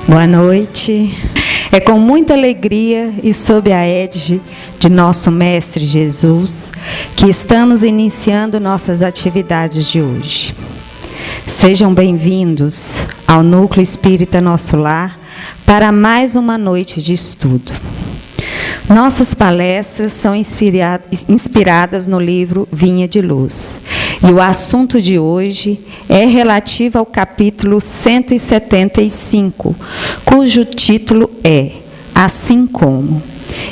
Boa noite. É com muita alegria e sob a égide de nosso Mestre Jesus que estamos iniciando nossas atividades de hoje. Sejam bem-vindos ao Núcleo Espírita Nosso Lar para mais uma noite de estudo. Nossas palestras são inspiradas no livro Vinha de Luz. E o assunto de hoje é relativo ao capítulo 175, cujo título é Assim Como,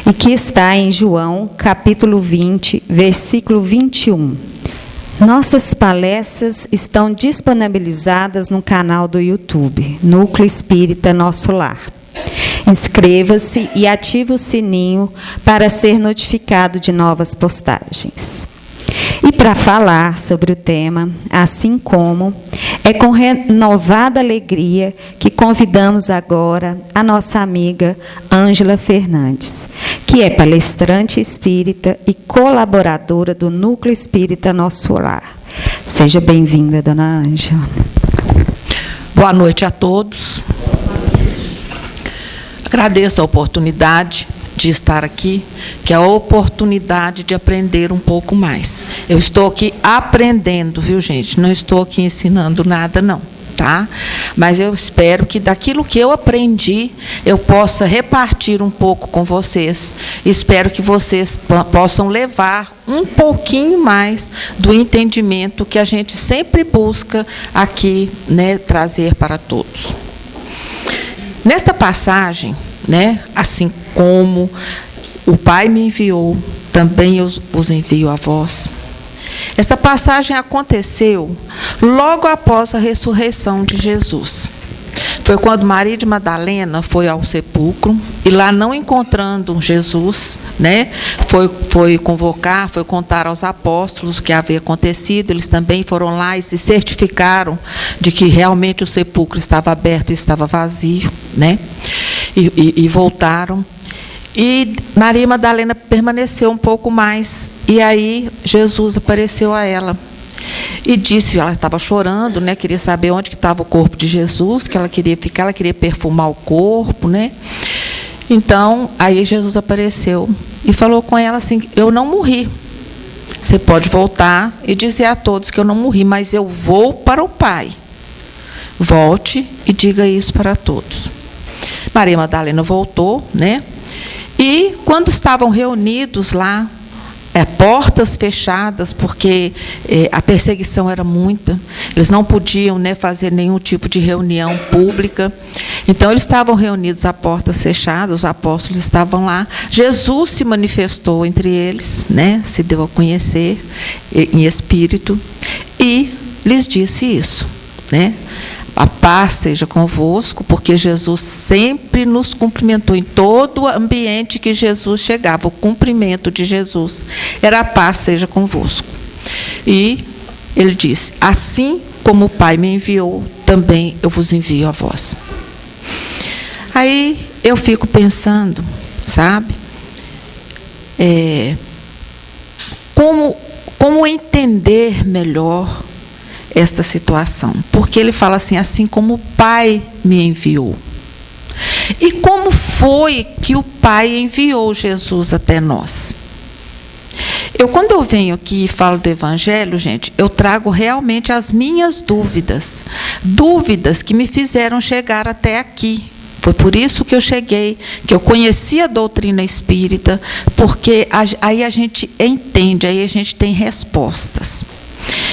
e que está em João, capítulo 20, versículo 21. Nossas palestras estão disponibilizadas no canal do YouTube, Núcleo Espírita Nosso Lar. Inscreva-se e ative o sininho para ser notificado de novas postagens. E para falar sobre o tema, assim como, é com renovada alegria que convidamos agora a nossa amiga Ângela Fernandes, que é palestrante espírita e colaboradora do Núcleo Espírita Nosso Lar. Seja bem-vinda, dona Ângela. Boa noite a todos. Agradeço a oportunidade de estar aqui, que é a oportunidade de aprender um pouco mais. Eu estou aqui aprendendo, viu, gente? Não estou aqui ensinando nada, não, tá? Mas eu espero que daquilo que eu aprendi, eu possa repartir um pouco com vocês. Espero que vocês possam levar um pouquinho mais do entendimento que a gente sempre busca aqui, né, trazer para todos. Nesta passagem, né, assim como o Pai me enviou, também eu os envio a vós. Essa passagem aconteceu logo após a ressurreição de Jesus. Foi quando Maria de Madalena foi ao sepulcro e lá, não encontrando Jesus, né, foi contar aos apóstolos o que havia acontecido. Eles também foram lá e se certificaram de que realmente o sepulcro estava aberto e estava vazio, né, e voltaram. E Maria Madalena permaneceu um pouco mais, e aí Jesus apareceu a ela. E disse, ela estava chorando, né, queria saber onde que estava o corpo de Jesus, que ela queria ficar, ela queria perfumar o corpo, né. Então, aí Jesus apareceu e falou com ela assim: eu não morri. Você pode voltar e dizer a todos que eu não morri, mas eu vou para o Pai. Volte e diga isso para todos. Maria Madalena voltou, né, e quando estavam reunidos lá, portas fechadas, porque a perseguição era muita, eles não podiam, né, fazer nenhum tipo de reunião pública. Então, eles estavam reunidos a portas fechadas, os apóstolos estavam lá. Jesus se manifestou entre eles, né, se deu a conhecer em espírito, e lhes disse isso, né? A paz seja convosco, porque Jesus sempre nos cumprimentou em todo o ambiente que Jesus chegava. O cumprimento de Jesus era: a paz seja convosco. E ele disse: assim como o Pai me enviou, também eu vos envio a vós. Aí eu fico pensando, sabe, como entender melhor esta situação, porque ele fala assim: assim como o Pai me enviou. E como foi que o Pai enviou Jesus até nós? Quando eu venho aqui e falo do Evangelho, gente, eu trago realmente as minhas dúvidas que me fizeram chegar até aqui. Foi por isso que eu cheguei, que eu conheci a doutrina espírita, porque aí a gente entende, aí a gente tem respostas.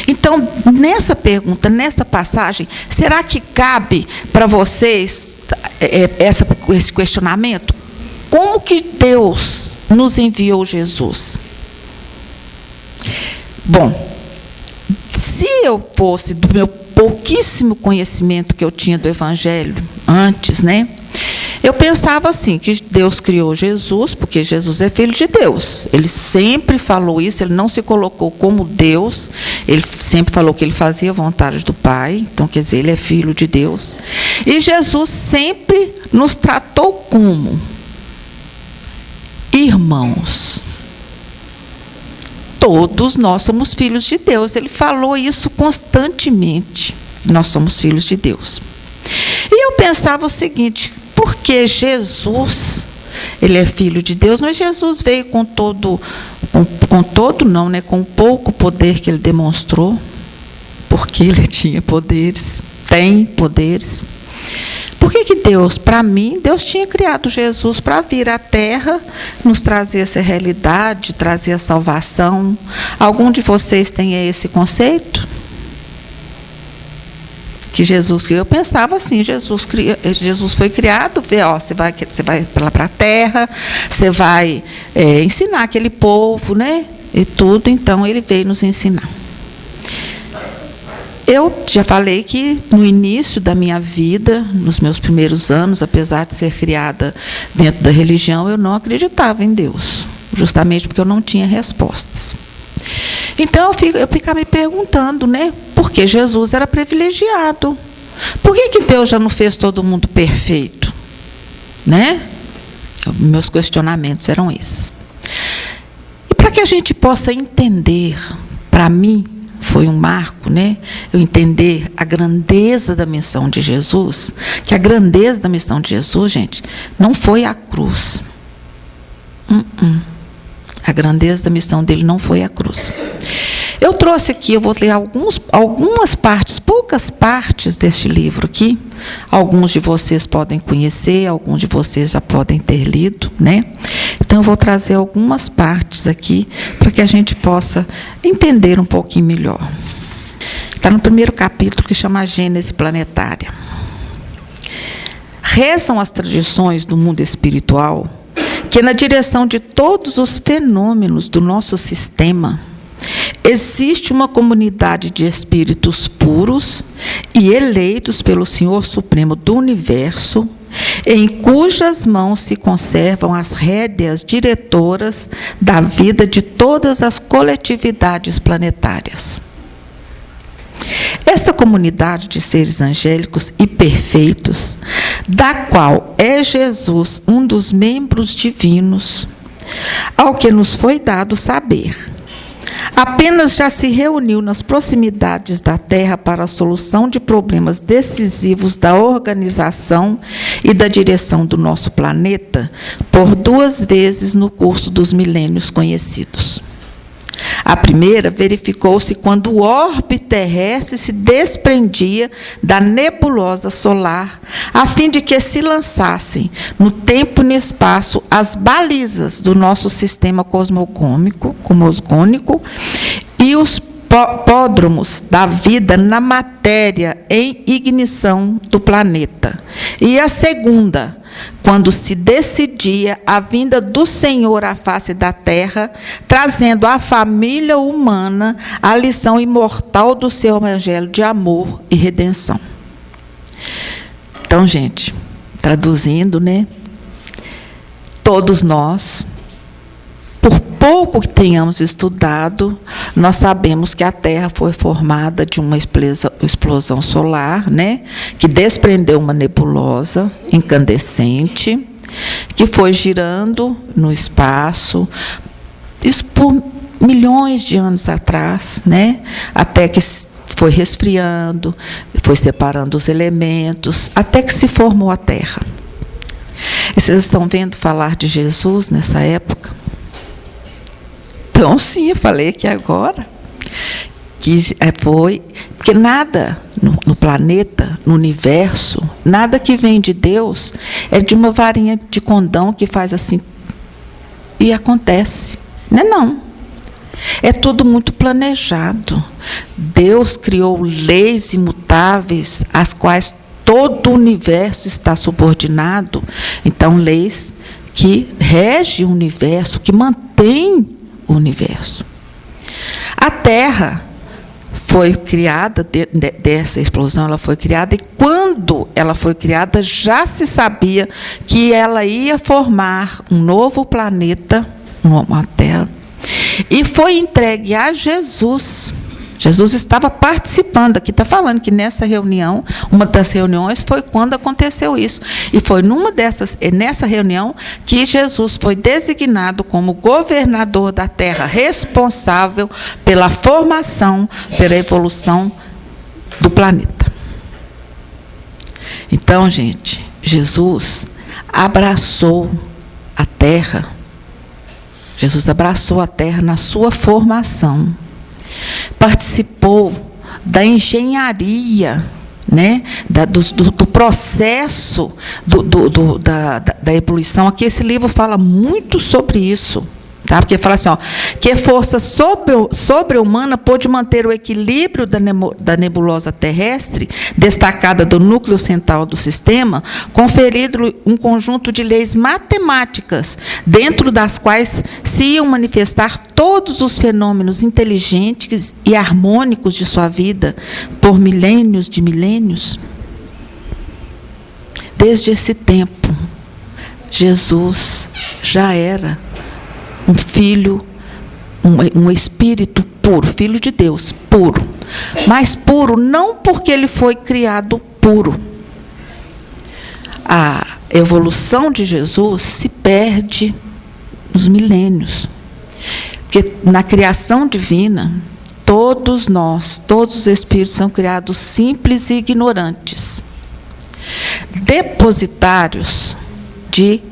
Então, nessa pergunta, nessa passagem, será que cabe para vocês esse questionamento? Como que Deus nos enviou Jesus? Bom, se eu fosse do meu pouquíssimo conhecimento que eu tinha do Evangelho antes, né, eu pensava assim, que Deus criou Jesus, porque Jesus é filho de Deus. Ele sempre falou isso, ele não se colocou como Deus, ele sempre falou que ele fazia a vontade do Pai, então, quer dizer, ele é filho de Deus. E Jesus sempre nos tratou como irmãos. Todos nós somos filhos de Deus, ele falou isso constantemente, nós somos filhos de Deus. E eu pensava o seguinte, porque Jesus, ele é filho de Deus, mas Jesus veio com todo não, né, com pouco poder que ele demonstrou, porque ele tinha poderes, tem poderes. Por que Deus, para mim, Deus tinha criado Jesus para vir à Terra, nos trazer essa realidade, trazer a salvação? Algum de vocês tem esse conceito? Que Jesus, eu pensava assim, Jesus foi criado, você vai lá para a Terra, você vai ensinar aquele povo, né? E tudo, então ele veio nos ensinar. Eu já falei que no início da minha vida, nos meus primeiros anos, apesar de ser criada dentro da religião, eu não acreditava em Deus, justamente porque eu não tinha respostas. Então eu ficava me perguntando, né, por que Jesus era privilegiado? Por que Deus já não fez todo mundo perfeito? Né? Meus questionamentos eram esses. E para que a gente possa entender, para mim, foi um marco, né? Eu entender a grandeza da missão de Jesus, que a grandeza da missão de Jesus, gente, não foi a cruz. A grandeza da missão dele não foi a cruz. Eu trouxe aqui, eu vou ler algumas partes, poucas partes deste livro aqui. Alguns de vocês podem conhecer, alguns de vocês já podem ter lido, né? Então, eu vou trazer algumas partes aqui para que a gente possa entender um pouquinho melhor. Está no primeiro capítulo, que chama Gênese Planetária. Rezam as tradições do mundo espiritual que, na direção de todos os fenômenos do nosso sistema, existe uma comunidade de espíritos puros e eleitos pelo Senhor Supremo do Universo, em cujas mãos se conservam as rédeas diretoras da vida de todas as coletividades planetárias. Essa comunidade de seres angélicos e perfeitos, da qual é Jesus um dos membros divinos, ao que nos foi dado saber, apenas já se reuniu nas proximidades da Terra para a solução de problemas decisivos da organização e da direção do nosso planeta por 2 vezes no curso dos milênios conhecidos. A primeira verificou-se quando o orbe terrestre se desprendia da nebulosa solar, a fim de que se lançassem no tempo e no espaço as balizas do nosso sistema cosmogônico e os pódromos da vida na matéria em ignição do planeta. E a segunda, quando se decidia a vinda do Senhor à face da terra, trazendo à família humana a lição imortal do seu evangelho de amor e redenção. Então, gente, traduzindo, né? Todos nós, por pouco que tenhamos estudado, nós sabemos que a Terra foi formada de uma explosão solar, né, que desprendeu uma nebulosa incandescente, que foi girando no espaço, isso por milhões de anos atrás, né, até que foi resfriando, foi separando os elementos, até que se formou a Terra. E vocês estão vendo falar de Jesus nessa época? Então, sim, eu falei aqui agora, que foi, porque nada no planeta, no universo, nada que vem de Deus é de uma varinha de condão que faz assim, e acontece. Não. É tudo muito planejado. Deus criou leis imutáveis, às quais todo o universo está subordinado. Então, leis que regem o universo, que mantêm o universo. A Terra foi criada, dessa explosão, ela foi criada, e quando ela foi criada, já se sabia que ela ia formar um novo planeta, uma Terra, e foi entregue a Jesus. Jesus estava participando, aqui está falando que nessa reunião, uma das reuniões foi quando aconteceu isso. E foi nessa reunião que Jesus foi designado como governador da Terra, responsável pela formação, pela evolução do planeta. Então, gente, Jesus abraçou a terra. Jesus abraçou a terra na sua formação. Participou da engenharia, né, do processo da evolução. Aqui esse livro fala muito sobre isso. Tá? Porque fala assim, ó, que força sobre-humana pôde manter o equilíbrio da nebulosa terrestre, destacada do núcleo central do sistema, conferindo um conjunto de leis matemáticas, dentro das quais se iam manifestar todos os fenômenos inteligentes e harmônicos de sua vida, por milênios de milênios. Desde esse tempo, Jesus já era um filho, um espírito puro, filho de Deus, puro. Mas puro não porque ele foi criado puro. A evolução de Jesus se perde nos milênios. Porque na criação divina, todos nós, todos os espíritos são criados simples e ignorantes, depositários de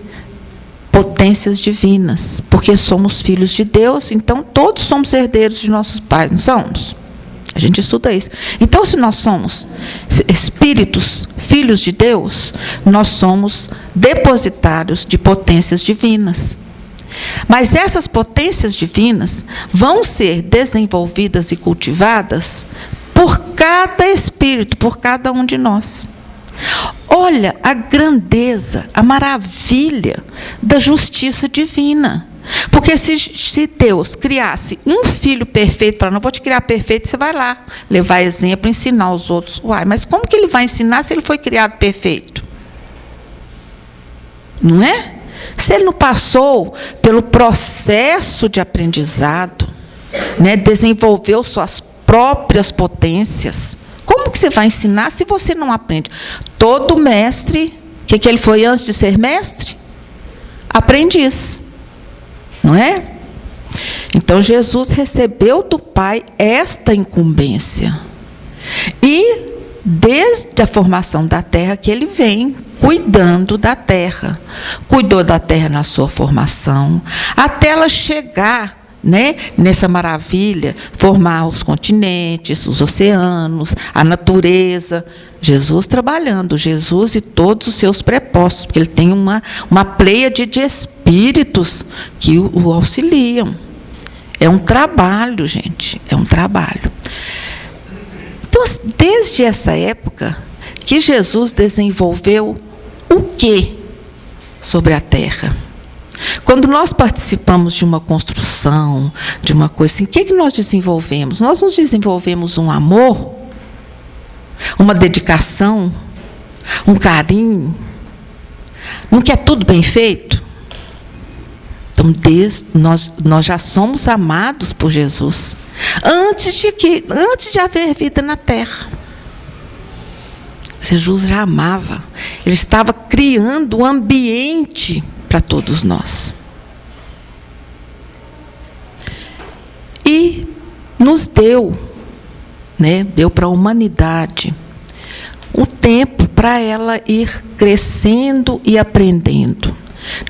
potências divinas, porque somos filhos de Deus, então todos somos herdeiros de nossos pais, não somos? A gente estuda isso. Então, se nós somos espíritos, filhos de Deus, nós somos depositários de potências divinas. Mas essas potências divinas vão ser desenvolvidas e cultivadas por cada espírito, por cada um de nós. Olha a grandeza, a maravilha da justiça divina. Porque se Deus criasse um filho perfeito, não vou te criar perfeito, você vai lá levar exemplo, ensinar os outros. Uai, mas como que ele vai ensinar se ele foi criado perfeito? Não é? Se ele não passou pelo processo de aprendizado, né, desenvolveu suas próprias potências, como que você vai ensinar se você não aprende? Todo mestre, o que ele foi antes de ser mestre? Aprendiz. Não é? Então, Jesus recebeu do Pai esta incumbência. E, desde a formação da terra, que ele vem cuidando da terra. Cuidou da terra na sua formação, até ela chegar, né, nessa maravilha, formar os continentes, os oceanos, a natureza. Jesus trabalhando, Jesus e todos os seus prepostos, porque ele tem uma pleiade de espíritos que o auxiliam. É um trabalho, gente, é um trabalho. Então, desde essa época, que Jesus desenvolveu o quê sobre a terra? Quando nós participamos de uma construção, de uma coisa assim, o que nós desenvolvemos? Nós nos desenvolvemos um amor, uma dedicação, um carinho. Não quer tudo bem feito? Então, nós já somos amados por Jesus, antes de haver vida na terra. Jesus já amava, ele estava criando um ambiente para todos nós. E nos deu, né, deu para a humanidade um tempo para ela ir crescendo e aprendendo.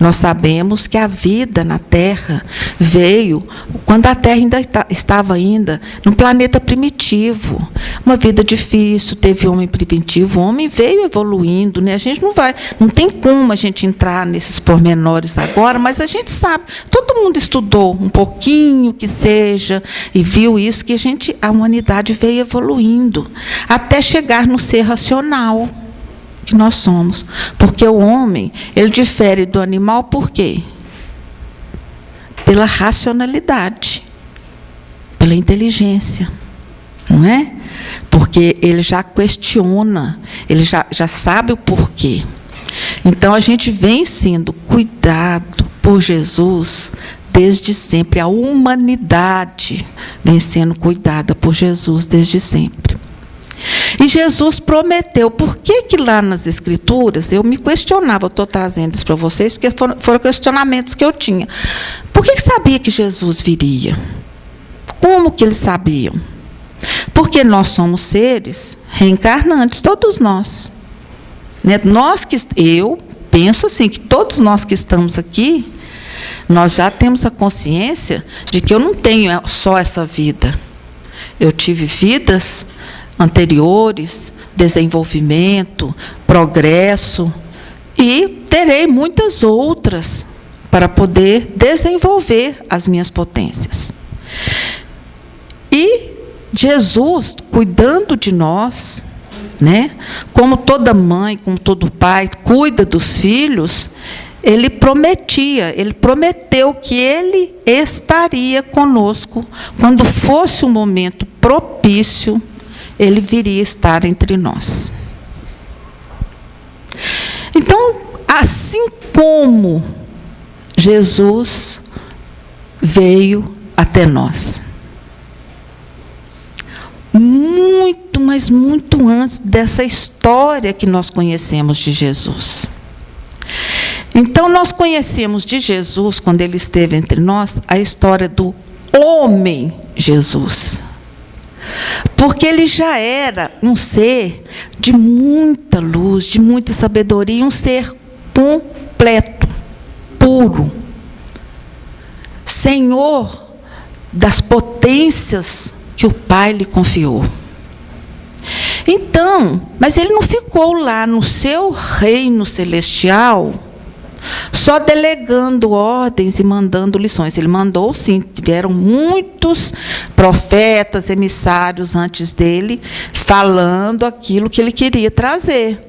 Nós sabemos que a vida na Terra veio quando a Terra ainda estava ainda num planeta primitivo, uma vida difícil, teve homem primitivo, o homem veio evoluindo, né? A gente não tem como a gente entrar nesses pormenores agora, mas a gente sabe, todo mundo estudou um pouquinho que seja e viu isso, que a humanidade veio evoluindo até chegar no ser racional que nós somos, porque o homem, ele difere do animal por quê? Pela racionalidade, pela inteligência, não é? Porque ele já questiona, ele já sabe o porquê. Então, a gente vem sendo cuidado por Jesus desde sempre, a humanidade vem sendo cuidada por Jesus desde sempre. E Jesus prometeu, por que lá nas Escrituras, eu me questionava, eu estou trazendo isso para vocês, porque foram questionamentos que eu tinha. Por que sabia que Jesus viria? Como que eles sabiam? Porque nós somos seres reencarnantes, todos nós. Né? Eu penso assim, que todos nós que estamos aqui, nós já temos a consciência de que eu não tenho só essa vida. Eu tive vidas anteriores, desenvolvimento, progresso, e terei muitas outras para poder desenvolver as minhas potências. E Jesus, cuidando de nós, né, como toda mãe, como todo pai, cuida dos filhos, ele prometeu que ele estaria conosco quando fosse um momento propício, ele viria estar entre nós. Então, assim como Jesus veio até nós, muito, mas muito antes dessa história que nós conhecemos de Jesus. Então, nós conhecemos de Jesus, quando ele esteve entre nós, a história do homem Jesus. Porque ele já era um ser de muita luz, de muita sabedoria, um ser completo, puro. Senhor das potências que o Pai lhe confiou. Então, mas ele não ficou lá no seu reino celestial só delegando ordens e mandando lições. Ele mandou, sim, tiveram muitos profetas, emissários antes dele, falando aquilo que ele queria trazer,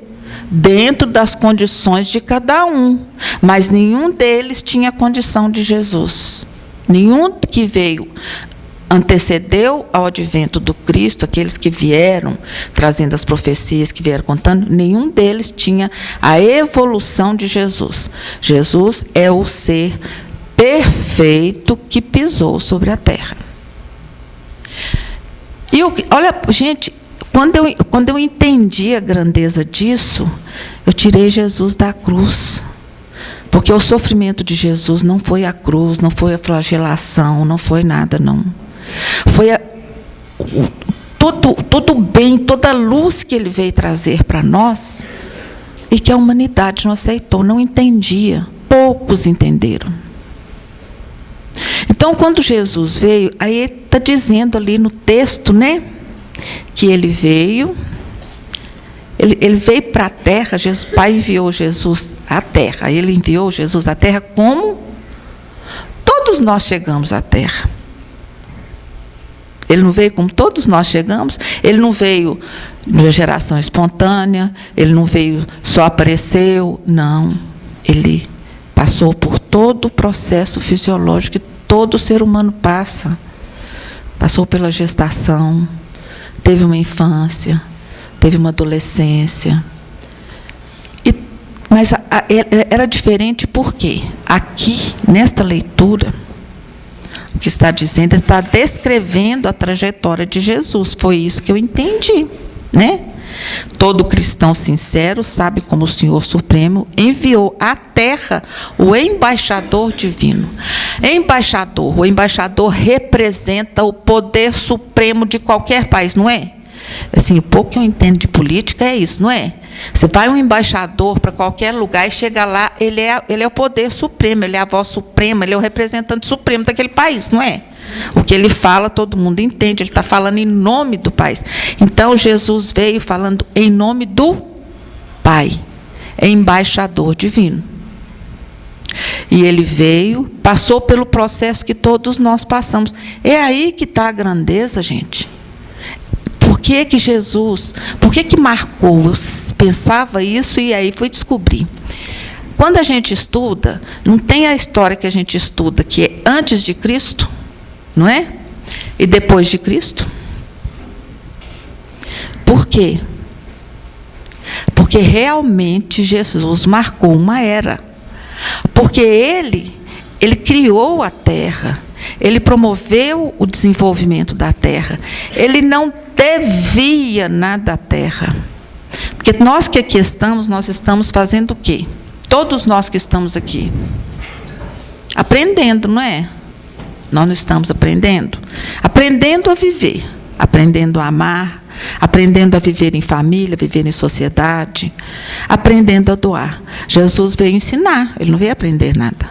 dentro das condições de cada um. Mas nenhum deles tinha a condição de Jesus. Nenhum que veio antecedeu ao advento do Cristo, aqueles que vieram trazendo as profecias, que vieram contando, nenhum deles tinha a evolução de Jesus. Jesus é o ser perfeito que pisou sobre a terra. E olha, gente, quando eu entendi a grandeza disso, eu tirei Jesus da cruz. Porque o sofrimento de Jesus não foi a cruz, não foi a flagelação, não foi nada, não. Foi todo o bem, toda a luz que ele veio trazer para nós, e que a humanidade não aceitou, não entendia. Poucos entenderam. Então, quando Jesus veio, aí está dizendo ali no texto, né, que ele veio para a terra. O Pai enviou Jesus à terra. Ele enviou Jesus à terra como todos nós chegamos à terra. Ele não veio como todos nós chegamos, ele não veio de geração espontânea, ele não veio, só apareceu, não. Ele passou por todo o processo fisiológico que todo ser humano passa. Passou pela gestação, teve uma infância, teve uma adolescência. Mas era diferente por quê? Aqui, nesta leitura, o que está dizendo, está descrevendo a trajetória de Jesus. Foi isso que eu entendi, né? Todo cristão sincero sabe como o Senhor Supremo enviou à terra o embaixador divino. O embaixador representa o poder supremo de qualquer país, não é? Assim, o pouco que eu entendo de política é isso, não é? Você vai um embaixador para qualquer lugar e chega lá, ele é o poder supremo, ele é a voz suprema, ele é o representante supremo daquele país, não é? O que ele fala, todo mundo entende, ele está falando em nome do país. Então, Jesus veio falando em nome do Pai, é embaixador divino. E ele veio, passou pelo processo que todos nós passamos. É aí que está a grandeza, gente. Por que Jesus, por que marcou? Eu pensava isso e aí fui descobrir. Quando a gente estuda, não tem a história que a gente estuda, que é antes de Cristo, não é? E depois de Cristo. Por quê? Porque realmente Jesus marcou uma era. Porque ele criou a terra, ele promoveu o desenvolvimento da terra, ele não devia nada à terra. Porque nós que aqui estamos, nós estamos fazendo o quê? Todos nós que estamos aqui. Aprendendo, não é? Nós não estamos aprendendo? Aprendendo a viver, aprendendo a amar, aprendendo a viver em família, viver em sociedade, aprendendo a doar. Jesus veio ensinar, ele não veio aprender nada.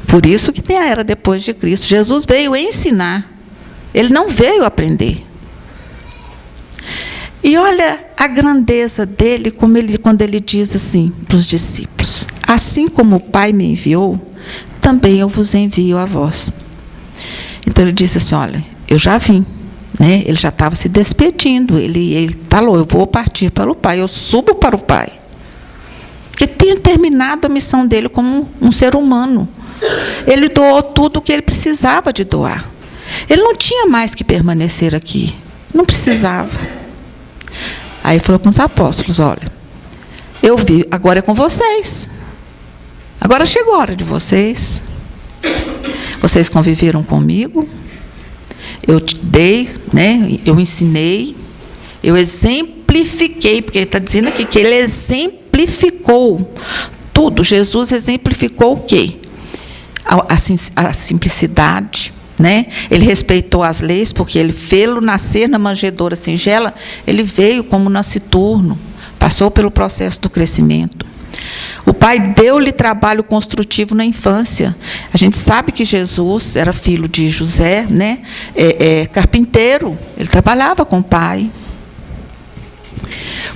Por isso que tem a era depois de Cristo. Jesus veio ensinar, ele não veio aprender. E olha a grandeza dele, quando ele diz assim para os discípulos: assim como o Pai me enviou, também eu vos envio a vós. Então ele disse assim: olha, eu já vim, né? Ele já estava se despedindo, ele falou: eu vou partir para o Pai, eu subo para o Pai. Porque tinha terminado a missão dele como um ser humano. Ele doou tudo o que ele precisava de doar. Ele não tinha mais que permanecer aqui, não precisava. Aí ele falou com os apóstolos: olha, eu vi, agora é com vocês. Agora chegou a hora de vocês. Vocês conviveram comigo. Eu te dei, né? Eu ensinei. Eu exemplifiquei, porque ele está dizendo aqui que ele exemplificou tudo. Jesus exemplificou o quê? A simplicidade. Né? Ele respeitou as leis, porque ele fê-lo nascer na manjedoura singela, ele veio como nasciturno, passou pelo processo do crescimento. O Pai deu-lhe trabalho construtivo na infância. A gente sabe que Jesus era filho de José, né? Carpinteiro, ele trabalhava com o Pai.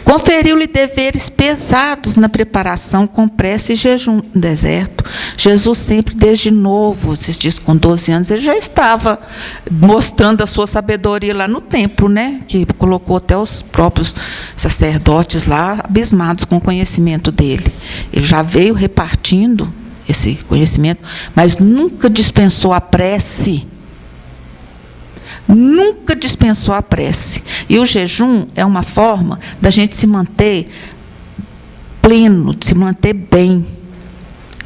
Conferiu-lhe deveres pesados na preparação com prece e jejum no deserto. Jesus sempre, desde novo, vocês dizem, com 12 anos, ele já estava mostrando a sua sabedoria lá no templo, né? Que colocou até os próprios sacerdotes lá abismados com o conhecimento dele. Ele já veio repartindo esse conhecimento, mas nunca dispensou a prece. Nunca dispensou a prece. E o jejum é uma forma da gente se manter pleno, de se manter bem.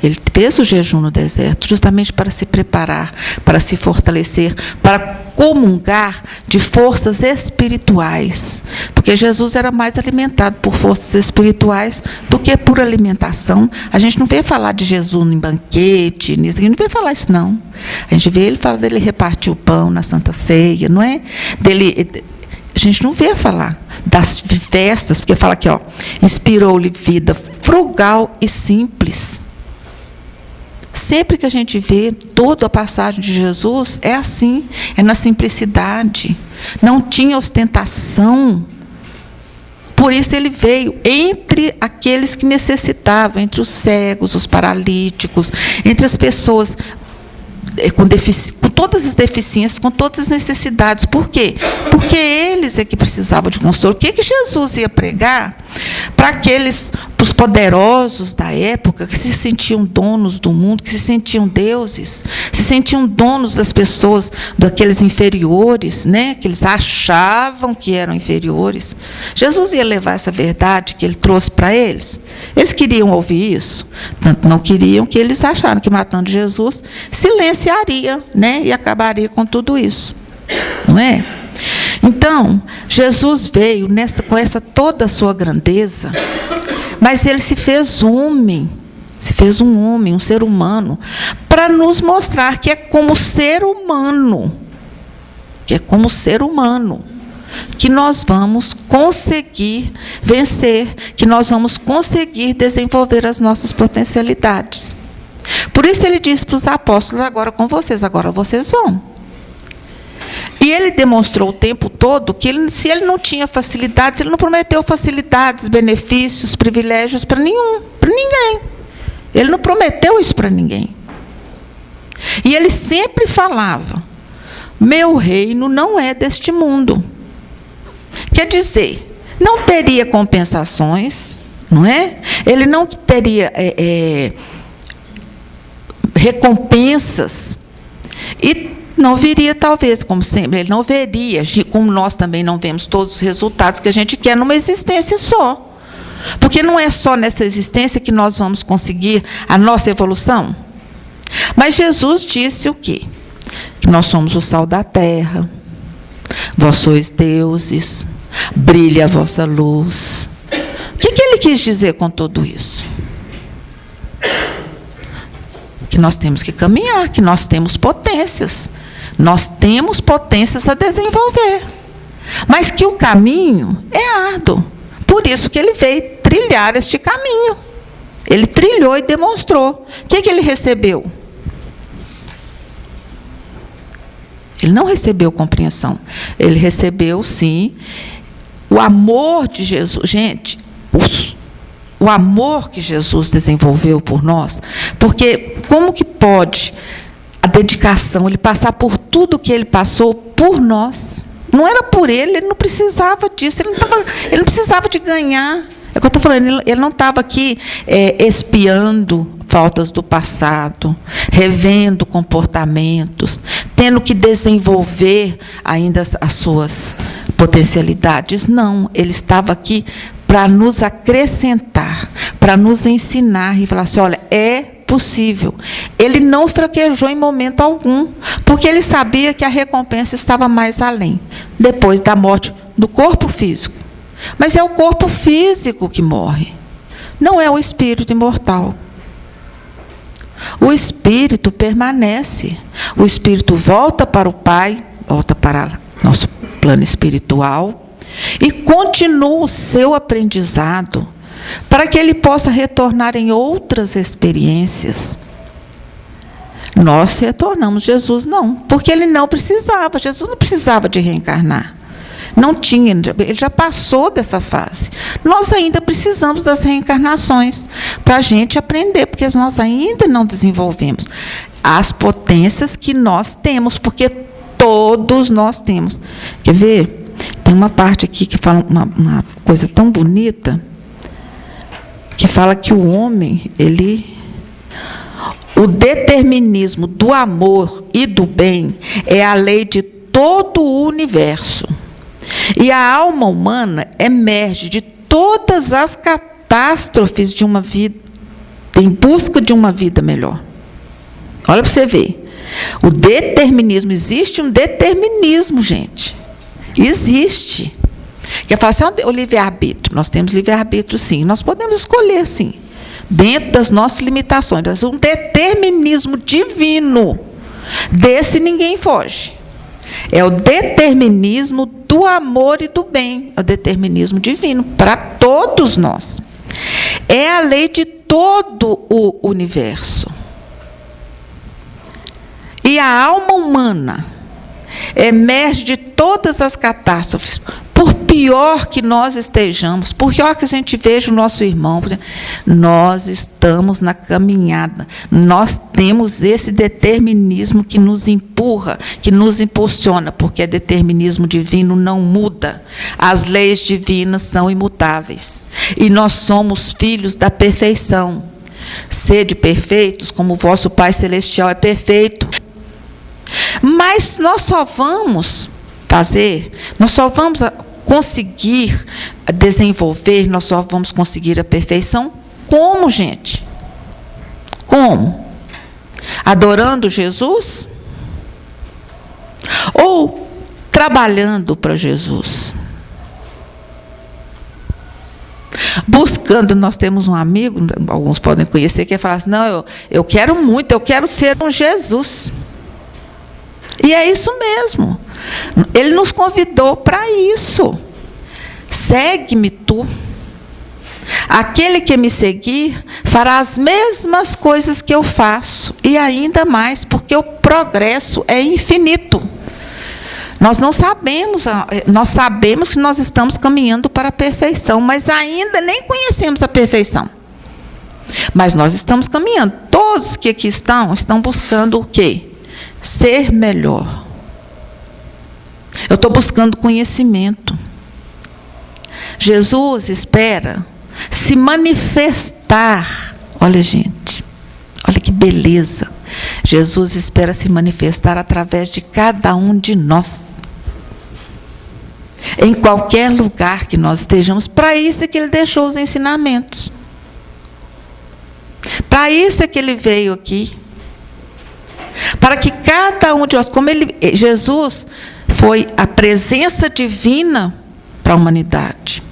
Ele fez o jejum no deserto justamente para se preparar, para se fortalecer, para comungar de forças espirituais. Porque Jesus era mais alimentado por forças espirituais do que por alimentação. A gente não vê falar de Jesus em banquete, nisso, a gente não vê falar isso, não. A gente vê ele falar dele repartir o pão na Santa Ceia, não é? A gente não vê falar das festas, porque fala aqui, ó, inspirou-lhe vida frugal e simples. Sempre que a gente vê toda a passagem de Jesus, é assim, é na simplicidade. Não tinha ostentação. Por isso ele veio entre aqueles que necessitavam, entre os cegos, os paralíticos, entre as pessoas com todas as deficiências, com todas as necessidades. Por quê? Porque eles é que precisavam de consolo. O que Jesus ia pregar para os poderosos da época, que se sentiam donos do mundo, que se sentiam deuses, se sentiam donos das pessoas, daqueles inferiores, né, que eles achavam que eram inferiores. Jesus ia levar essa verdade que ele trouxe para eles. Eles queriam ouvir isso, tanto não queriam que eles acharam que matando Jesus silenciaria, né, e acabaria com tudo isso, não é? Então, Jesus veio com essa toda a sua grandeza, mas ele se fez homem, um ser humano, para nos mostrar que é como ser humano, que nós vamos conseguir vencer, que nós vamos conseguir desenvolver as nossas potencialidades. Por isso ele disse para os apóstolos: agora com vocês, agora vocês vão. E ele demonstrou o tempo todo que se ele não tinha facilidades, ele não prometeu facilidades, benefícios, privilégios para ninguém. Ele não prometeu isso para ninguém. E ele sempre falava: meu reino não é deste mundo. Quer dizer, não teria compensações, não é? Ele não teria recompensas. E não viria, talvez, como sempre, ele não veria, como nós também não vemos todos os resultados que a gente quer numa existência só. Porque não é só nessa existência que nós vamos conseguir a nossa evolução. Mas Jesus disse o quê? Que nós somos o sal da terra, vós sois deuses, brilhe a vossa luz. O que ele quis dizer com tudo isso? Que nós temos que caminhar, que nós temos potências. Nós temos potências a desenvolver. mas que o caminho é árduo. Por isso que ele veio trilhar este caminho. Ele trilhou e demonstrou. O que ele recebeu? Ele não recebeu compreensão. Ele recebeu, sim, o amor de Jesus. Gente, o amor que Jesus desenvolveu por nós. Porque como que pode a dedicação, ele passar por tudo que ele passou por nós? Não era por ele não precisava disso, ele não precisava de ganhar. É o que eu estou falando, ele não estava aqui espiando faltas do passado, revendo comportamentos, tendo que desenvolver ainda as suas potencialidades. Não, ele estava aqui para nos acrescentar, para nos ensinar e falar assim, olha, é possível. Ele não fraquejou em momento algum, porque ele sabia que a recompensa estava mais além, depois da morte do corpo físico. Mas é o corpo físico que morre, não é o espírito imortal. O espírito permanece, o espírito volta para o Pai, volta para nosso plano espiritual, e continua o seu aprendizado, para que ele possa retornar em outras experiências. Nós retornamos, Jesus não, porque ele não precisava, Jesus não precisava de reencarnar. Não tinha, ele já passou dessa fase. Nós ainda precisamos das reencarnações para a gente aprender, porque nós ainda não desenvolvemos as potências que nós temos, porque todos nós temos. Quer ver? Tem uma parte aqui que fala uma coisa tão bonita, que fala que o homem, o determinismo do amor e do bem é a lei de todo o universo. E a alma humana emerge de todas as catástrofes de uma vida, em busca de uma vida melhor. Olha para você ver. O determinismo, existe um determinismo, gente. Existe. Quer falar assim, o livre-arbítrio. Nós temos livre-arbítrio, sim. Nós podemos escolher, sim, dentro das nossas limitações. Mas um determinismo divino, desse ninguém foge. É o determinismo do amor e do bem. É o determinismo divino para todos nós. É a lei de todo o universo. E a alma humana emerge de todas as catástrofes. Por pior que nós estejamos, por pior que a gente veja o nosso irmão, nós estamos na caminhada. Nós temos esse determinismo que nos empurra, que nos impulsiona, porque é determinismo divino, não muda. As leis divinas são imutáveis. E nós somos filhos da perfeição. Sede perfeitos, como o vosso Pai Celestial é perfeito. Mas nós só vamos conseguir desenvolver, nós só vamos conseguir a perfeição como, gente? Como? Adorando Jesus? Ou trabalhando para Jesus? Buscando, nós temos um amigo, alguns podem conhecer, que fala assim, não, eu quero muito, eu quero ser um Jesus. E é isso mesmo. Ele nos convidou para isso. Segue-me tu. Aquele que me seguir fará as mesmas coisas que eu faço, e ainda mais, porque o progresso é infinito. Nós não sabemos, nós sabemos que nós estamos caminhando para a perfeição, mas ainda nem conhecemos a perfeição. Mas nós estamos caminhando. Todos que aqui estão buscando o quê? Ser melhor. Eu estou buscando conhecimento. Jesus espera se manifestar. Olha, gente, olha que beleza. Jesus espera se manifestar através de cada um de nós. Em qualquer lugar que nós estejamos. Para isso é que ele deixou os ensinamentos. Para isso é que ele veio aqui. Para que cada um de nós, Jesus foi a presença divina para a humanidade.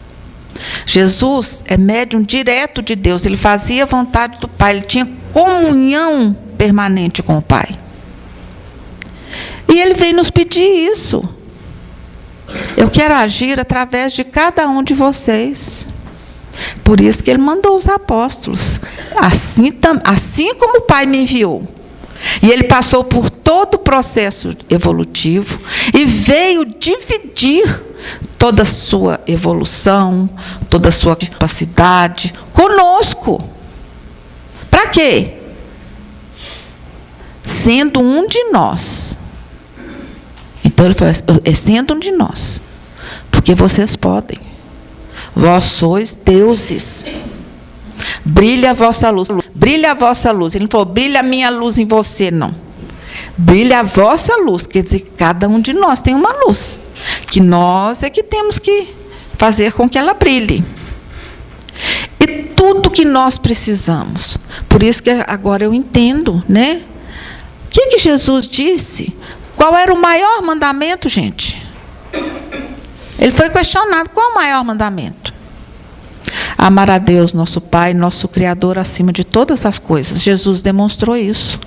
Jesus é médium direto de Deus, ele fazia a vontade do Pai, ele tinha comunhão permanente com o Pai. E ele veio nos pedir isso. Eu quero agir através de cada um de vocês. Por isso que ele mandou os apóstolos. Assim como o Pai me enviou. E ele passou por todo o processo evolutivo e veio dividir toda a sua evolução, toda a sua capacidade conosco. Para quê? Sendo um de nós. Então ele falou, sendo um de nós. Porque vocês podem. Vós sois deuses. Brilha a vossa luz. Brilha a vossa luz. Ele não falou, brilha a minha luz em você, não. Brilha a vossa luz. Quer dizer, que cada um de nós tem uma luz. Que nós é que temos que fazer com que ela brilhe. E tudo que nós precisamos. Por isso que agora eu entendo, né? O que Jesus disse? Qual era o maior mandamento, gente? Ele foi questionado, qual é o maior mandamento? Amar a Deus, nosso Pai, nosso Criador, acima de todas as coisas. Jesus demonstrou isso.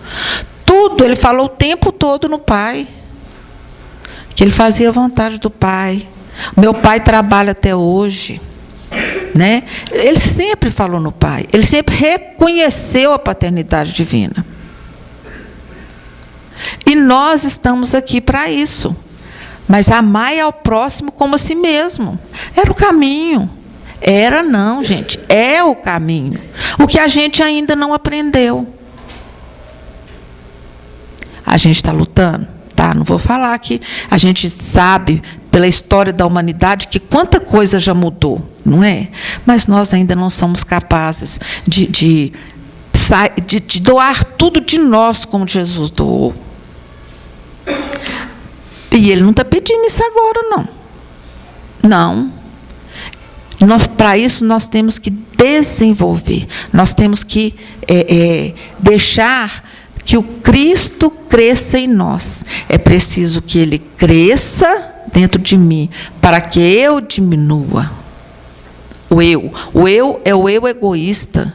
Tudo, ele falou o tempo todo no Pai. Que ele fazia a vontade do Pai. Meu Pai trabalha até hoje. Né? Ele sempre falou no Pai. Ele sempre reconheceu a paternidade divina. E nós estamos aqui para isso. Mas amai ao próximo como a si mesmo. Era o caminho. Era não, gente. É o caminho. O que a gente ainda não aprendeu. A gente está lutando? Tá, não vou falar que a gente sabe, pela história da humanidade, que quanta coisa já mudou, não é? Mas nós ainda não somos capazes de doar tudo de nós como Jesus doou. E ele não está pedindo isso agora, não. Não. Para isso, nós temos que desenvolver. Nós temos que deixar que o Cristo cresça em nós. É preciso que Ele cresça dentro de mim, para que eu diminua. O eu é o eu egoísta.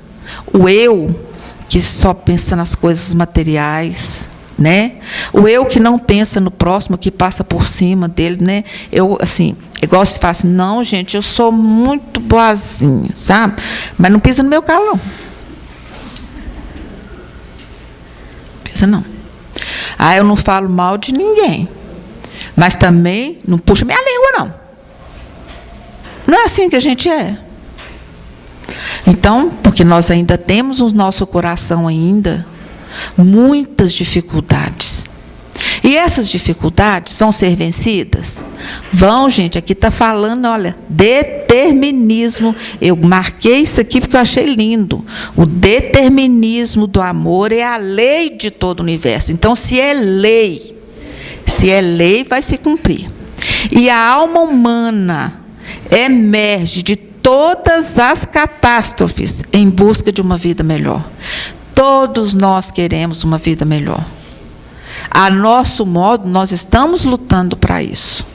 O eu que só pensa nas coisas materiais. Né? O eu que não pensa no próximo, que passa por cima dele, né? Eu, assim, igual se fala assim, não, gente, eu sou muito boazinha, sabe? Mas não pisa no meu calo, não. Pisa, não. Eu não falo mal de ninguém. Mas também não puxo minha língua, não. Não é assim que a gente é. Então, porque nós ainda temos no nosso coração ainda muitas dificuldades. E essas dificuldades vão ser vencidas? Vão, gente. Aqui está falando, olha, determinismo. Eu marquei isso aqui porque eu achei lindo. O determinismo do amor é a lei de todo o universo. Então, se é lei, vai se cumprir. E a alma humana emerge de todas as catástrofes em busca de uma vida melhor. Todos nós queremos uma vida melhor. A nosso modo, nós estamos lutando para isso.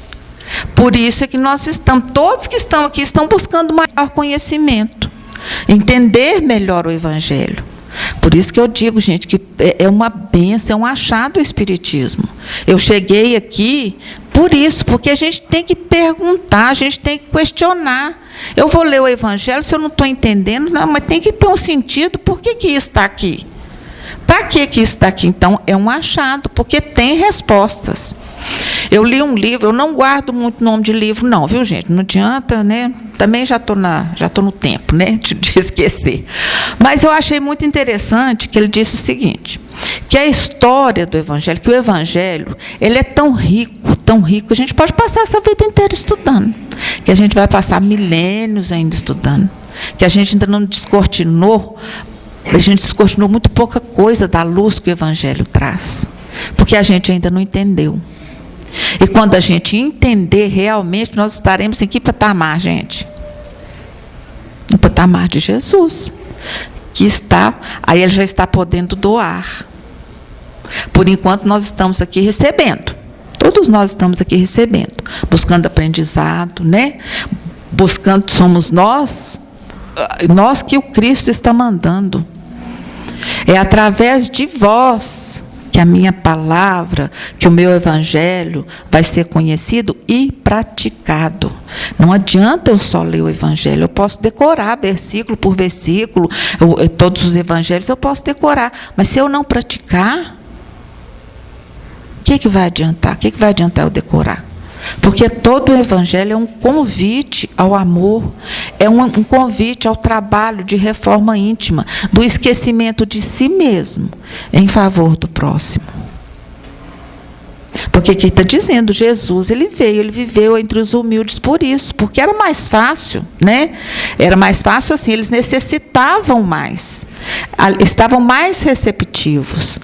Por isso é que nós estamos, todos que estão aqui, estão buscando maior conhecimento. Entender melhor o Evangelho. Por isso que eu digo, gente, que é uma bênção, é um achado o Espiritismo. Eu cheguei aqui por isso, porque a gente tem que perguntar, a gente tem que questionar. Eu vou ler o Evangelho, se eu não estou entendendo, não, mas tem que ter um sentido, por que isso está aqui? Para que isso está aqui? Então, é um achado, porque tem respostas. Eu li um livro, eu não guardo muito nome de livro, não, viu, gente? Não adianta, né? Também já estou no tempo, né? De esquecer. Mas eu achei muito interessante que ele disse o seguinte, que a história do Evangelho, que o Evangelho, ele é tão rico, que a gente pode passar essa vida inteira estudando, que a gente vai passar milênios ainda estudando, que a gente ainda não descortinou, muito pouca coisa da luz que o Evangelho traz, porque a gente ainda não entendeu. E quando a gente entender realmente, nós estaremos em que patamar, gente? No patamar de Jesus, que está, aí ele já está podendo doar. Por enquanto nós estamos aqui recebendo. Todos nós estamos aqui recebendo, buscando aprendizado, né? Buscando, somos nós que o Cristo está mandando. É através de vós que a minha palavra, que o meu evangelho vai ser conhecido e praticado. Não adianta eu só ler o evangelho, eu posso decorar versículo por versículo, todos os evangelhos eu posso decorar, mas se eu não praticar, o que vai adiantar? O que vai adiantar eu decorar? Porque todo o evangelho é um convite ao amor, é um convite ao trabalho de reforma íntima, do esquecimento de si mesmo em favor do próximo. Porque aqui está dizendo, Jesus, ele viveu entre os humildes por isso, porque era mais fácil, né? Era mais fácil assim, eles necessitavam mais, estavam mais receptivos,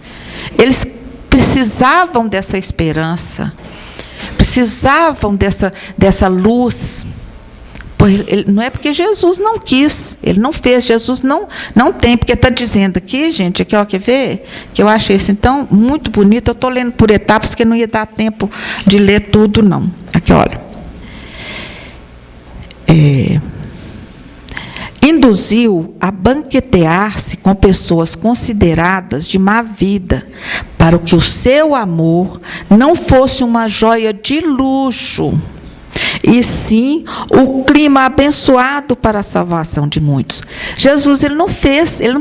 eles precisavam dessa esperança, precisavam dessa luz. Não é porque Jesus não quis, ele não fez, Jesus não tem, porque está dizendo aqui, gente, aqui, ó, quer ver? Que eu achei isso, então, muito bonito, eu estou lendo por etapas, que não ia dar tempo de ler tudo, não. Aqui, olha. Induziu a banquetear-se com pessoas consideradas de má vida, para que o seu amor não fosse uma joia de luxo, e sim o clima abençoado para a salvação de muitos. Jesus, ele não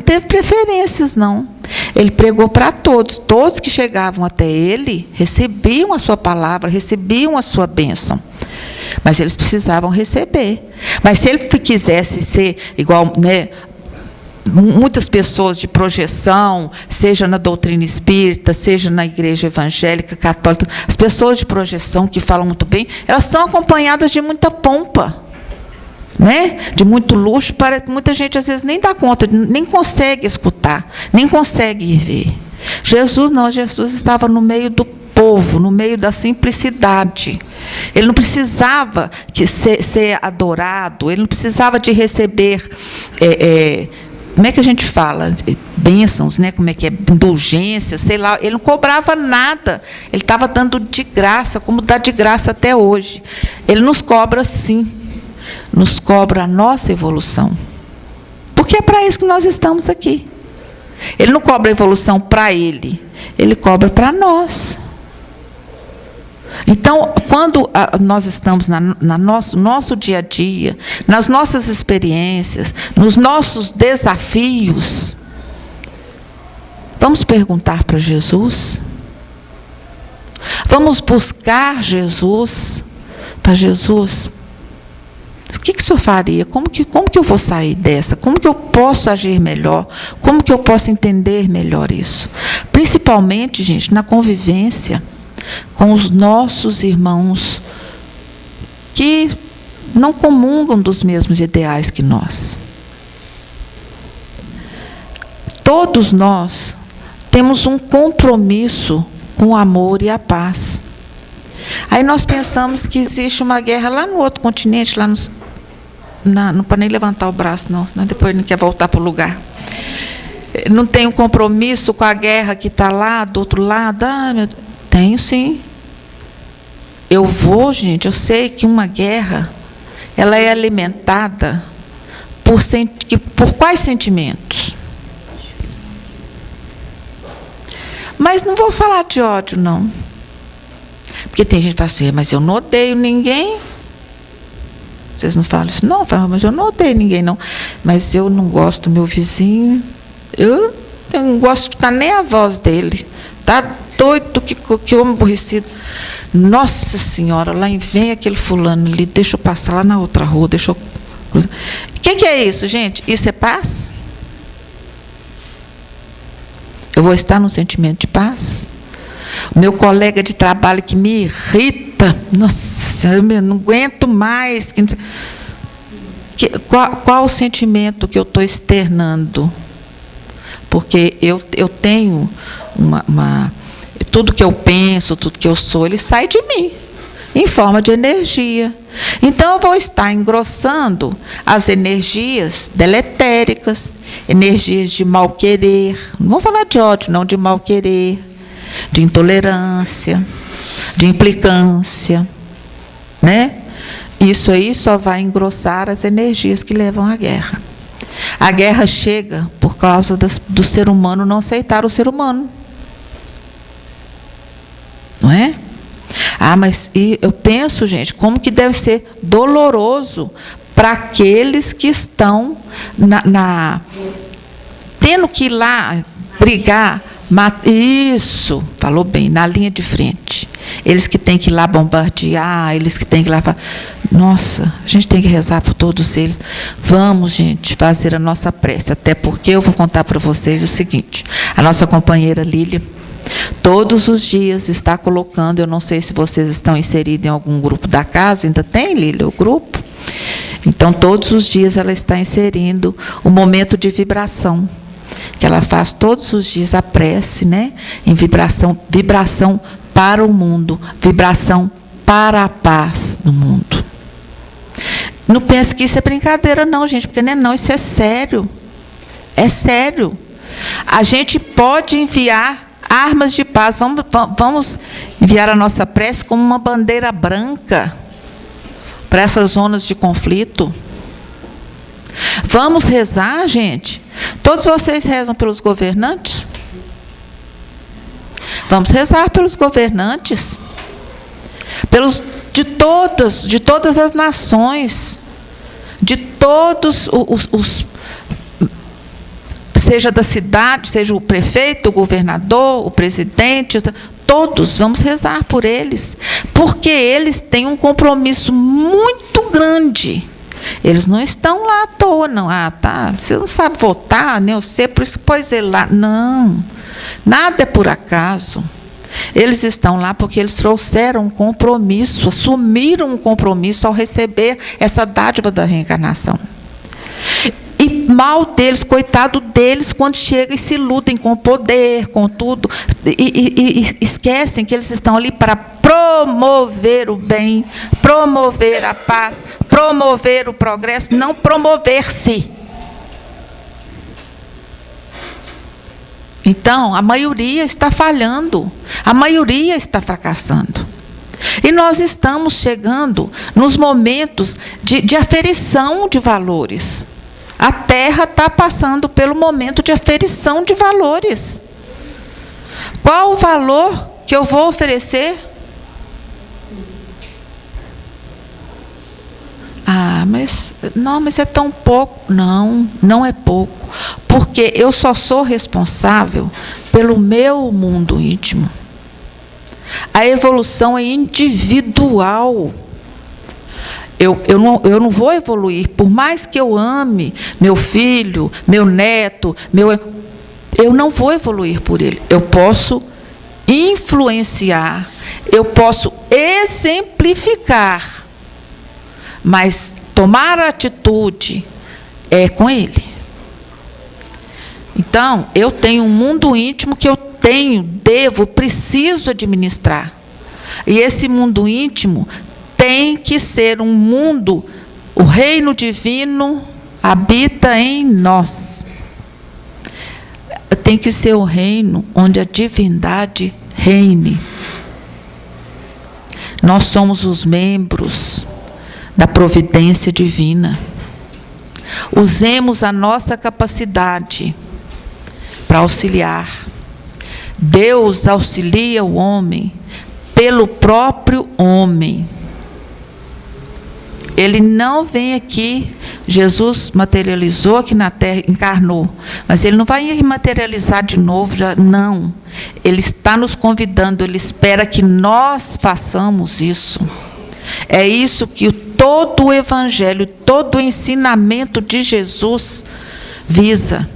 teve preferências, não. Ele pregou para todos que chegavam até ele, recebiam a sua palavra, recebiam a sua bênção. Mas eles precisavam receber. Mas se ele quisesse ser igual, né, muitas pessoas de projeção, seja na doutrina espírita, seja na igreja evangélica, católica, as pessoas de projeção que falam muito bem, elas são acompanhadas de muita pompa, né? De muito luxo, para muita gente às vezes nem dá conta, nem consegue escutar, nem consegue ver. Jesus não, Jesus estava no meio do povo, no meio da simplicidade. Ele não precisava ser adorado, ele não precisava de receber, como é que a gente fala? Bênçãos, né? Como é que é? Indulgência, sei lá. Ele não cobrava nada, ele estava dando de graça, como dá de graça até hoje. Ele nos cobra, sim, nos cobra a nossa evolução, porque é para isso que nós estamos aqui. Ele não cobra a evolução para ele cobra para nós. Então, quando nós estamos no nosso dia a dia, nas nossas experiências, nos nossos desafios, vamos perguntar para Jesus? Vamos buscar Jesus? Para Jesus, o que o Senhor faria? Como que eu vou sair dessa? Como que eu posso agir melhor? Como que eu posso entender melhor isso? Principalmente, gente, na convivência com os nossos irmãos que não comungam dos mesmos ideais que nós. Todos nós temos um compromisso com o amor e a paz. Aí nós pensamos que existe uma guerra lá no outro continente, lá não pode nem levantar o braço, não, depois não quer voltar para o lugar. Não tem um compromisso com a guerra que está lá, do outro lado. Tenho, sim. Eu sei que uma guerra, ela é alimentada por quais sentimentos? Mas não vou falar de ódio, não. Porque tem gente que fala assim, mas eu não odeio ninguém. Vocês não falam isso? Não, mas eu não odeio ninguém, não. Mas eu não gosto do meu vizinho. Eu não gosto de escutar nem a voz dele. Está doido, que homem aborrecido. Nossa Senhora, lá vem aquele fulano ali, deixa eu passar lá na outra rua, deixa eu... O que é isso, gente? Isso é paz? Eu vou estar num sentimento de paz? O meu colega de trabalho que me irrita, nossa Senhora, eu não aguento mais. Qual o sentimento que eu estou externando? Porque eu tenho tudo que eu penso, tudo que eu sou, ele sai de mim, em forma de energia. Então, eu vou estar engrossando as energias deletéricas, energias de mal-querer. Não vou falar de ódio, não, de mal-querer, de intolerância, de implicância, né? Isso aí só vai engrossar as energias que levam à guerra. A guerra chega por causa do ser humano não aceitar o ser humano. Mas eu penso, gente, como que deve ser doloroso para aqueles que estão tendo que ir lá brigar. Isso, falou bem, na linha de frente. Eles que têm que ir lá bombardear, eles que têm que ir lá... Nossa, a gente tem que rezar por todos eles. Vamos, gente, fazer a nossa prece. Até porque eu vou contar para vocês o seguinte. A nossa companheira Lília, todos os dias está colocando, eu não sei se vocês estão inseridos em algum grupo da casa, ainda tem, Lília, o grupo? Então, todos os dias ela está inserindo um momento de vibração, que ela faz todos os dias a prece, né? Em vibração para o mundo, vibração para a paz no mundo. Não pense que isso é brincadeira não, gente, porque não, isso é sério. É sério. A gente pode enviar armas de paz, vamos enviar a nossa prece como uma bandeira branca para essas zonas de conflito. Vamos rezar, gente. Todos vocês rezam pelos governantes? Vamos rezar pelos governantes, de todas as nações, de todos os seja da cidade, seja o prefeito, o governador, o presidente, todos, vamos rezar por eles, porque eles têm um compromisso muito grande. Eles não estão lá à toa, não. Você não sabe votar, nem eu sei, por isso pôs ele lá. Não, nada é por acaso. Eles estão lá porque eles trouxeram um compromisso, assumiram um compromisso ao receber essa dádiva da reencarnação. E mal deles, coitado deles, quando chegam e se iludem com o poder, com tudo, e esquecem que eles estão ali para promover o bem, promover a paz, promover o progresso, não promover-se. Então, a maioria está falhando, a maioria está fracassando. E nós estamos chegando nos momentos de aferição de valores. A Terra está passando pelo momento de aferição de valores. Qual o valor que eu vou oferecer? Mas é tão pouco. Não, não é pouco. Porque eu só sou responsável pelo meu mundo íntimo. A evolução é individual. Eu não vou evoluir, por mais que eu ame meu filho, meu neto, eu não vou evoluir por ele. Eu posso influenciar, eu posso exemplificar, mas tomar atitude é com ele. Então, eu tenho um mundo íntimo que eu preciso administrar. E esse mundo íntimo tem que ser um mundo, o reino divino habita em nós. Tem que ser o reino onde a divindade reine. Nós somos os membros da providência divina. Usemos a nossa capacidade para auxiliar. Deus auxilia o homem pelo próprio homem. Ele não vem aqui, Jesus materializou aqui na Terra, encarnou, mas ele não vai materializar de novo, não. Ele está nos convidando, ele espera que nós façamos isso. É isso que todo o Evangelho, todo o ensinamento de Jesus visa.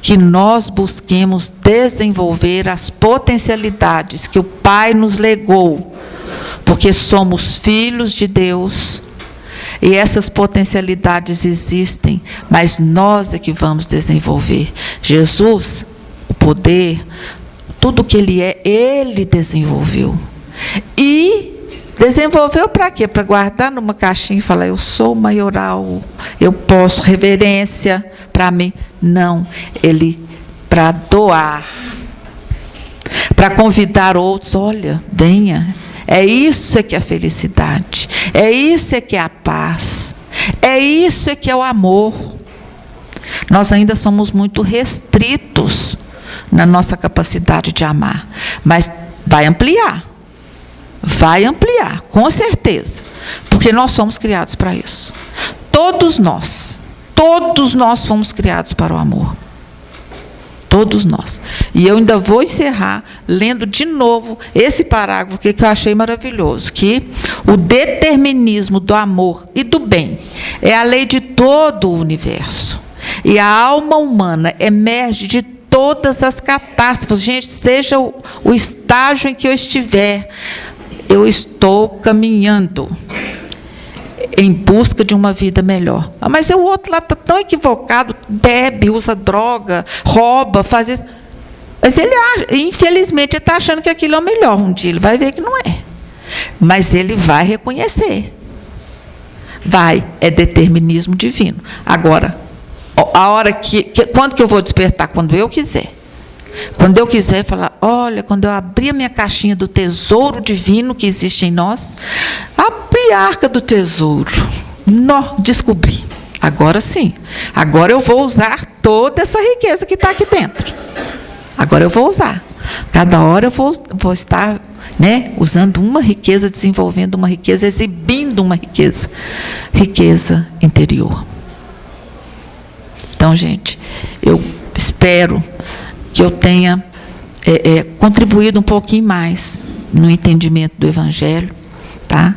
Que nós busquemos desenvolver as potencialidades que o Pai nos legou, porque somos filhos de Deus, e essas potencialidades existem, mas nós é que vamos desenvolver. Jesus, o poder, tudo que Ele é, Ele desenvolveu. E desenvolveu para quê? Para guardar numa caixinha e falar, eu sou maioral, eu posso, reverência para mim. Não, Ele para doar, para convidar outros, olha, venha. É isso que é a felicidade, é isso que é a paz, é isso que é o amor. Nós ainda somos muito restritos na nossa capacidade de amar, mas vai ampliar. vai ampliar, com certeza, porque nós somos criados para isso. Todos nós fomos criados para o amor. Todos nós. E eu ainda vou encerrar lendo de novo esse parágrafo que eu achei maravilhoso, que o determinismo do amor e do bem é a lei de todo o universo. E a alma humana emerge de todas as catástrofes. Gente, seja o estágio em que eu estiver, eu estou caminhando em busca de uma vida melhor. Mas o outro lá está tão equivocado, bebe, usa droga, rouba, faz isso. Mas ele, infelizmente, ele está achando que aquilo é o melhor. Um dia ele vai ver que não é. Mas ele vai reconhecer. É determinismo divino. Agora, a hora quando que eu vou despertar? Quando eu quiser. Quando eu quiser falar, olha, quando eu abrir a minha caixinha do tesouro divino que existe em nós, abri a arca do tesouro, descobri. Agora sim, agora eu vou usar toda essa riqueza que está aqui dentro. Agora eu vou usar. Cada hora eu vou estar, usando uma riqueza, desenvolvendo uma riqueza, exibindo uma riqueza interior. Então, gente, eu espero que eu tenha contribuído um pouquinho mais no entendimento do Evangelho, tá?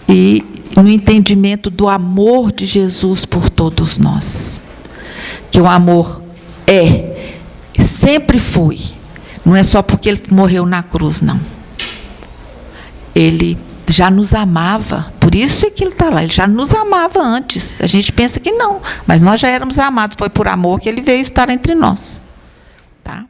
E no entendimento do amor de Jesus por todos nós. Que o amor sempre foi, não é só porque ele morreu na cruz, não. Ele já nos amava, por isso é que ele está lá, ele já nos amava antes. A gente pensa que não, mas nós já éramos amados, foi por amor que ele veio estar entre nós. Tá?